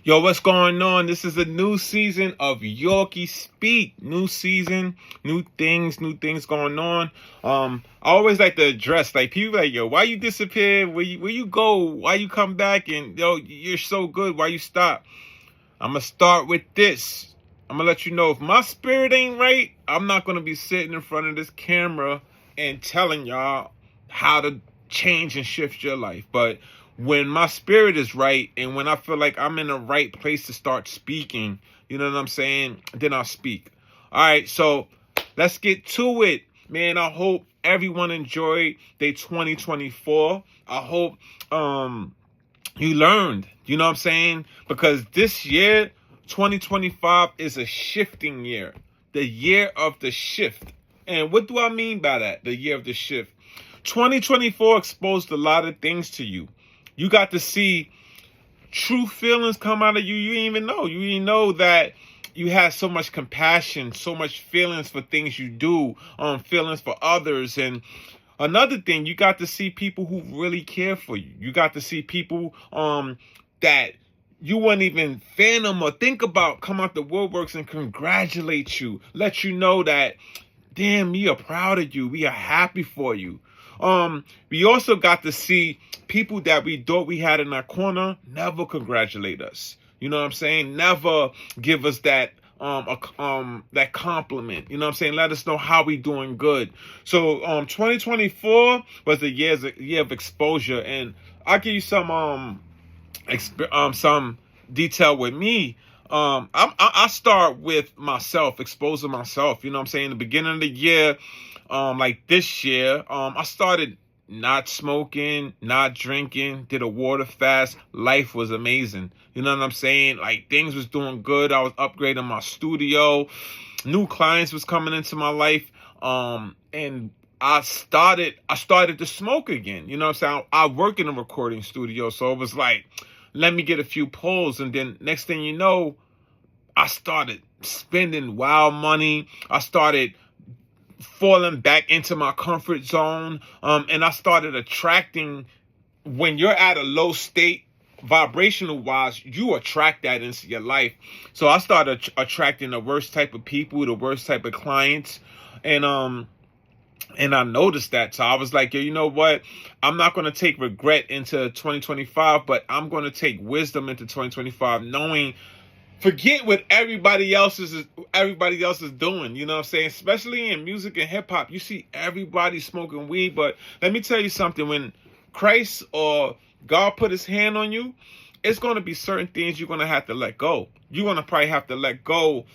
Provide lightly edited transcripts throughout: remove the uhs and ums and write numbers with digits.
Yo, what's going on? This is a new season of Yorkie Speak. New season, new things going on. I always like to address, like, people like, yo, why you disappear? Where you go? Why you come back? And yo, you're so good. Why you stop? I'm gonna start with this. I'm gonna let you know if my spirit ain't right, I'm not gonna be sitting in front of this camera and telling y'all how to change and shift your life. But when my spirit is right and when I feel like I'm in the right place to start speaking, you know what I'm saying? Then I'll speak. All right, so let's get to it. Man, I hope everyone enjoyed their 2024. I hope you learned, you know what I'm saying? Because this year, 2025, is a shifting year. The year of the shift. And what do I mean by that? The year of the shift. 2024 exposed a lot of things to you. You got to see true feelings come out of you. You didn't even know. You didn't know that you had so much compassion, so much feelings for things you do, feelings for others. And another thing, you got to see people who really care for you. You got to see people that you wouldn't even fathom or think about come out the woodworks and congratulate you. Let you know that, damn, we are proud of you. We are happy for you. We also got to see people that we thought we had in our corner never congratulate us. You know what I'm saying? Never give us that that compliment. You know what I'm saying? Let us know how we doing good. So 2024 was a year of exposure, and I'll give you some detail with me. I start with myself, exposing myself. You know what I'm saying? The beginning of the year, like this year, I started not smoking, not drinking, did a water fast. Life was amazing. You know what I'm saying? Like, things was doing good. I was upgrading my studio. New clients was coming into my life. And I started to smoke again. You know what I'm saying? I work in a recording studio, so it was like, let me get a few pulls. And then next thing you know, I started spending wild money. I started falling back into my comfort zone. And I started attracting, when you're at a low state, vibrational wise, you attract that into your life. So I started attracting the worst type of people, the worst type of clients. And I noticed that. So I was like, yo, you know what? I'm not going to take regret into 2025, but I'm going to take wisdom into 2025, knowing, forget what everybody else is doing. You know what I'm saying? Especially in music and hip hop, you see everybody smoking weed. But let me tell you something. When Christ or God put his hand on you, it's going to be certain things you're going to have to let go. You're going to probably have to let go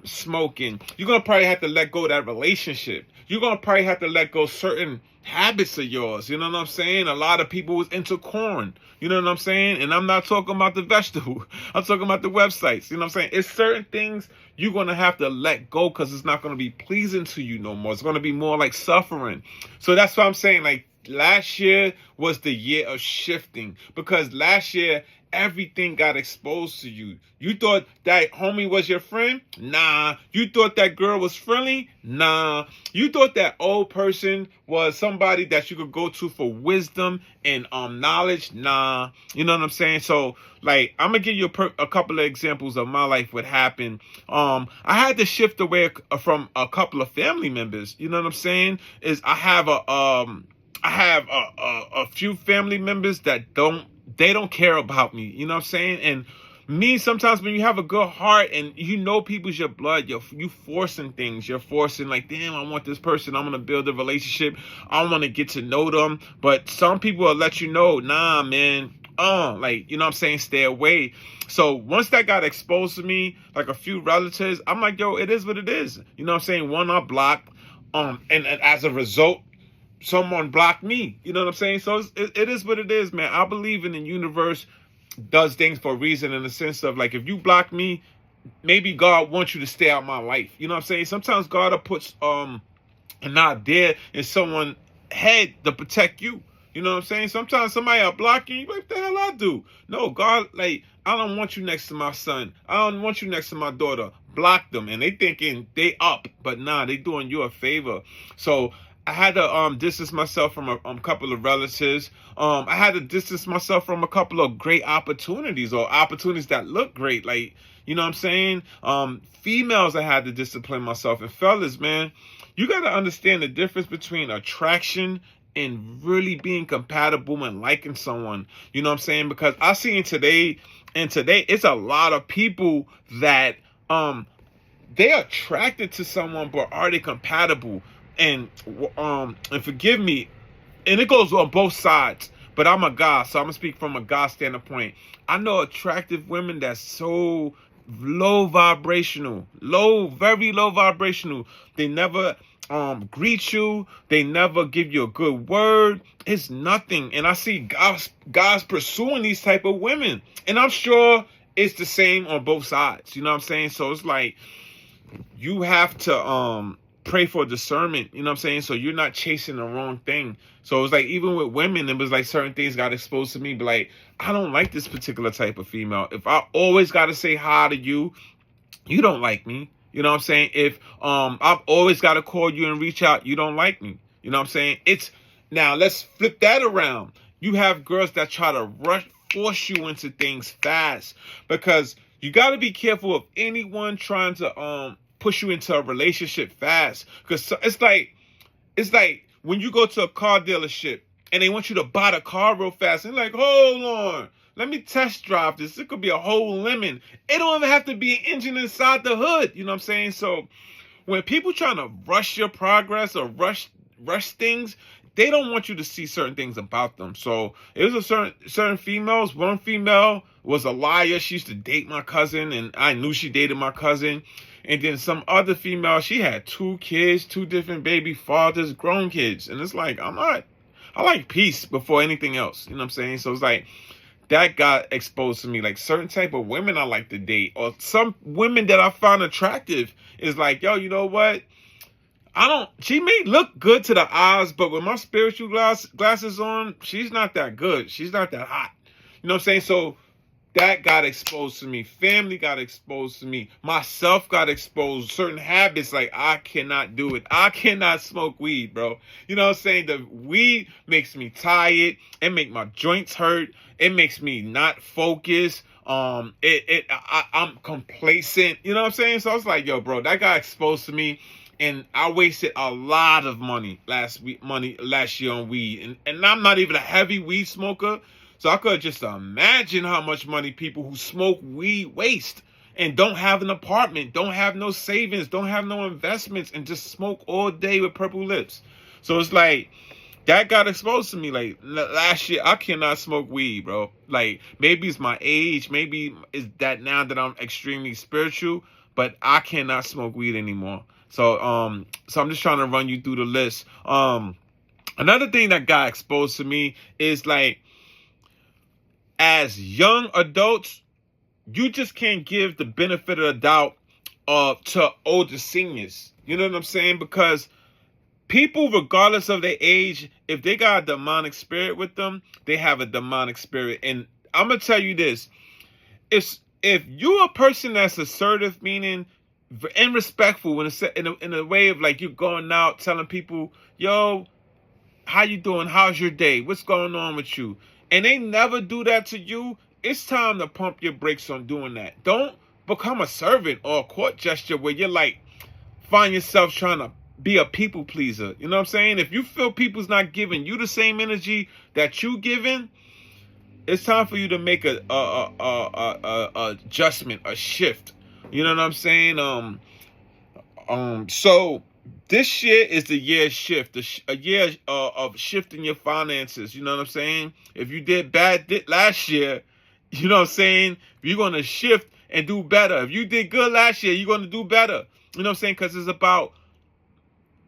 smoking. You're going to probably have to let go of that relationship. You're going to probably have to let go certain habits of yours. You know what I'm saying? A lot of people was into corn. You know what I'm saying? And I'm not talking about the vegetable. I'm talking about the websites. You know what I'm saying? It's certain things you're going to have to let go because it's not going to be pleasing to you no more. It's going to be more like suffering. So that's what I'm saying. Like, last year was the year of shifting, because last year everything got exposed to you. You thought that homie was your friend? Nah. You thought that girl was friendly? Nah. You thought that old person was somebody that you could go to for wisdom and knowledge? Nah. You know what I'm saying? So, like, I'm gonna give you a couple of examples of my life. What happened? I had to shift away from a couple of family members. You know what I'm saying? I have a few family members that don't care about me. You know what I'm saying? And me, sometimes when you have a good heart and you know people's your blood, you forcing things. You're forcing, like, damn, I want this person. I'm going to build a relationship. I want to get to know them. But some people will let you know, nah, man, like, you know what I'm saying? Stay away. So once that got exposed to me, like a few relatives, I'm like, yo, it is what it is. You know what I'm saying? One, I blocked. And as a result, someone blocked me. You know what I'm saying? So it is what it is, man. I believe in the universe does things for a reason, in the sense of, like, if you block me, maybe God wants you to stay out my life. You know what I'm saying? Sometimes God will put an idea in someone's head to protect you. You know what I'm saying? Sometimes somebody will block you. You're like, what the hell I do? No, God, like, I don't want you next to my son. I don't want you next to my daughter. Block them. And they thinking they up. But nah, they doing you a favor. So I had to distance myself from a couple of relatives. I had to distance myself from a couple of great opportunities, or opportunities that look great. Like, you know what I'm saying? Females, I had to discipline myself. And fellas, man, you got to understand the difference between attraction and really being compatible and liking someone. You know what I'm saying? Because I see today it's a lot of people that they're attracted to someone, but are they compatible? And and forgive me, and it goes on both sides. But I'm a guy, so I'm gonna speak from a guy standpoint. I know attractive women that's so low vibrational, very low vibrational. They never greet you. They never give you a good word. It's nothing. And I see guys pursuing these type of women, and I'm sure it's the same on both sides. You know what I'm saying? So it's like you have to pray for discernment, you know what I'm saying? So you're not chasing the wrong thing. So it was like, even with women, it was like certain things got exposed to me, but like, I don't like this particular type of female. If I always got to say hi to you, you don't like me. You know what I'm saying? If I've always got to call you and reach out, you don't like me. You know what I'm saying? Now let's flip that around. You have girls that try to force you into things fast, because you got to be careful of anyone trying to push you into a relationship fast. Because it's like when you go to a car dealership and they want you to buy the car real fast, and they're like, hold on, let me test drive this. It could be a whole lemon. It don't even have to be an engine inside the hood. You know what I'm saying? So when people trying to rush your progress or rush things, they don't want you to see certain things about them. So it was a certain females. One female was a liar. She used to date my cousin, and I knew she dated my cousin. And then some other female, she had 2 kids, 2 different baby fathers, grown kids. And it's like, I like peace before anything else. You know what I'm saying? So it's like, that got exposed to me. Like, certain type of women I like to date, or some women that I find attractive, is like, yo, you know what? She may look good to the eyes, but with my spiritual glasses on, she's not that good. She's not that hot. You know what I'm saying? So that got exposed to me. Family got exposed to me. Myself got exposed. Certain habits, like, I cannot do it. I cannot smoke weed, bro. You know what I'm saying? The weed makes me tired. It makes my joints hurt. It makes me not focus. I'm complacent. You know what I'm saying? So I was like, yo, bro, that got exposed to me. And I wasted a lot of money last year on weed. And I'm not even a heavy weed smoker. So I could just imagine how much money people who smoke weed waste, and don't have an apartment, don't have no savings, don't have no investments, and just smoke all day with purple lips. So it's like, that got exposed to me. Like, last year, I cannot smoke weed, bro. Like, maybe it's my age. Maybe it's that now that I'm extremely spiritual, but I cannot smoke weed anymore. So I'm just trying to run you through the list. Another thing that got exposed to me is, like, as young adults, you just can't give the benefit of the doubt to older seniors. You know what I'm saying? Because people, regardless of their age, if they got a demonic spirit with them, they have a demonic spirit. And I'm going to tell you this. If you're a person that's assertive, meaning and respectful, in a way of, like, you're going out telling people, yo, how you doing? How's your day? What's going on with you? And they never do that to you, it's time to pump your brakes on doing that. Don't become a servant or a court gesture where you're like, find yourself trying to be a people pleaser. You know what I'm saying? If you feel people's not giving you the same energy that you giving, it's time for you to make a adjustment, a shift. You know what I'm saying? So this year is the year shift, a year of shifting your finances. You know what I'm saying? If you did bad last year, you know what I'm saying, you're going to shift and do better. If you did good last year, you're going to do better. You know what I'm saying? Because it's about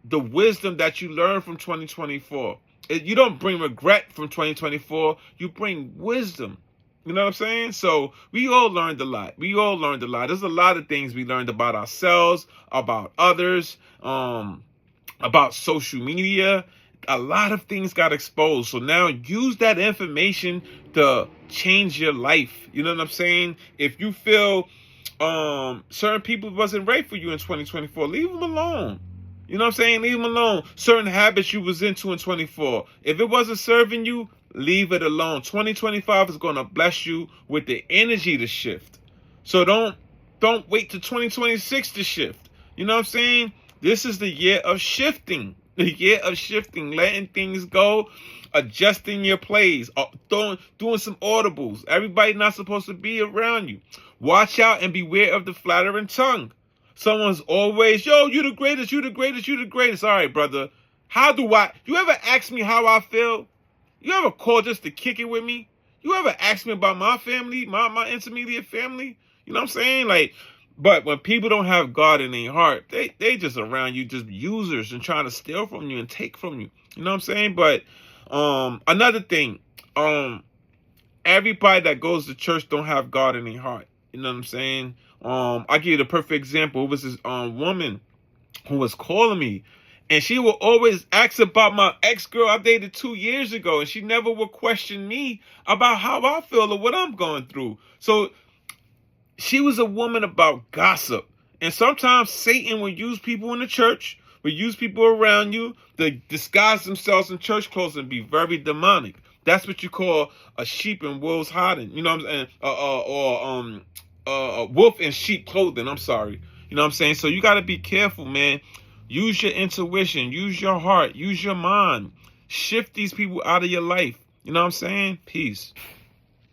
the wisdom that you learned from 2024. You don't bring regret from 2024. You bring wisdom. You know what I'm saying? So we all learned a lot. There's a lot of things we learned about ourselves, about others, about social media. A lot of things got exposed. So now use that information to change your life. You know what I'm saying? If you feel certain people wasn't right for you in 2024, leave them alone. You know what I'm saying? Leave them alone. Certain habits you was into in 24. If it wasn't serving you, leave it alone. 2025 is going to bless you with the energy to shift. So don't wait till 2026 to shift. You know what I'm saying? This is the year of shifting. The year of shifting, letting things go, adjusting your plays, doing some audibles. Everybody not supposed to be around you. Watch out and beware of the flattering tongue. Someone's always, yo, you the greatest, you the greatest, you the greatest. All right, brother. You ever ask me how I feel? You ever call just to kick it with me? You ever ask me about my family, my intermediate family? You know what I'm saying? Like, but when people don't have God in their heart, they just around you, just users and trying to steal from you and take from you. You know what I'm saying? But another thing, everybody that goes to church don't have God in their heart. You know what I'm saying? I give you the perfect example. It was this woman who was calling me, and she would always ask about my ex-girl I dated 2 years ago, and she never would question me about how I feel or what I'm going through. So she was a woman about gossip. And sometimes Satan will use people in the church, will use people around you to disguise themselves in church clothes and be very demonic. That's what you call a sheep in wolves hiding. You know what I'm saying? Or a wolf in sheep clothing. I'm sorry. You know what I'm saying? So you got to be careful, man. Use your intuition. Use your heart. Use your mind. Shift these people out of your life. You know what I'm saying? Peace.